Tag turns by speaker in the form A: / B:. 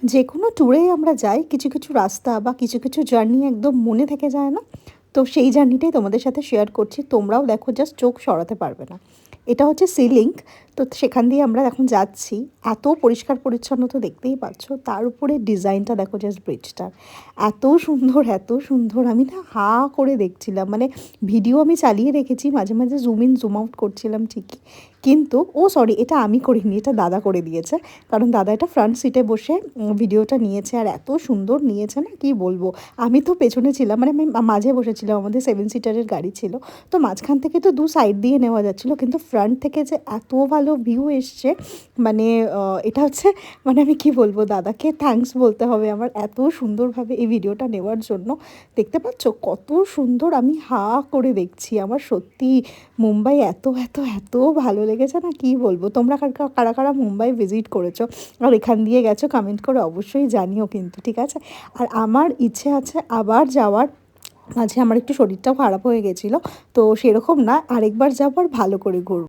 A: যে কোনো ট্যুরেই আমরা যাই, কিছু, কিছু রাস্তা বা কিছু, কিছু জার্নি একদম মনে থেকে যায় না? তো সেই জার্নিটাই তোমাদের সাথে শেয়ার করছি। তোমরাও দেখো, জাস্ট চোখ সরাতে পারবে না। এটা হচ্ছে সি লিঙ্ক। তো সেখান দিয়ে আমরা এখন যাচ্ছি। এত পরিষ্কার পরিচ্ছন্ন তো দেখতেই পাচ্ছ। তার উপরে ডিজাইনটা দেখো জাস্ট ব্রিজটার। এত সুন্দর, এত সুন্দর! আমি না হা করে দেখছিলাম। মানে ভিডিও আমি চালিয়ে রেখেছি। মাঝে, মাঝে জুম ইন জুম আউট করছিলাম ঠিকই। কিন্তু সরি, এটা আমি করিনি, এটা দাদা করে দিয়েছে। কারণ দাদা এটা ফ্রন্ট সিটে বসে ভিডিওটা নিয়েছে, আর এত সুন্দর নিয়েছে না কি বলবো। আমি তো পেছনে ছিলাম, মানে আমি মাঝে বসেছিলাম, আমাদের 7 সিটারের গাড়ি ছিল। তো মাঝখান থেকে তো দু সাইড দিয়ে নেওয়া যাচ্ছিলো, কিন্তু ফ্রন্ট থেকে যে এত ভালো ভিউ এসছে, মানে এটা হচ্ছে, মানে আমি কি বলবো, দাদাকে থ্যাঙ্কস বলতে হবে আমার এত সুন্দরভাবে এই ভিডিওটা নেওয়ার জন্য। দেখতে পাচ্ছ কত সুন্দর! আমি হা করে দেখছি। আমার সত্যি মুম্বাই এত এত এত ভালো লেগেছে না কি বলবো। তোমরা কারা কারা মুম্বাই ভিজিট করেছো আর এখান দিয়ে গেছো, কমেন্ট করে অবশ্যই জানিও কিন্তু, ঠিক আছে? আর আমার ইচ্ছে আছে আবার যাওয়ার। মাঝে আমার একটু শরীরটাও খারাপ হয়ে গেছিলো, তো সেরকম না, আরেকবার যাবার ভালো করে ঘুরবো।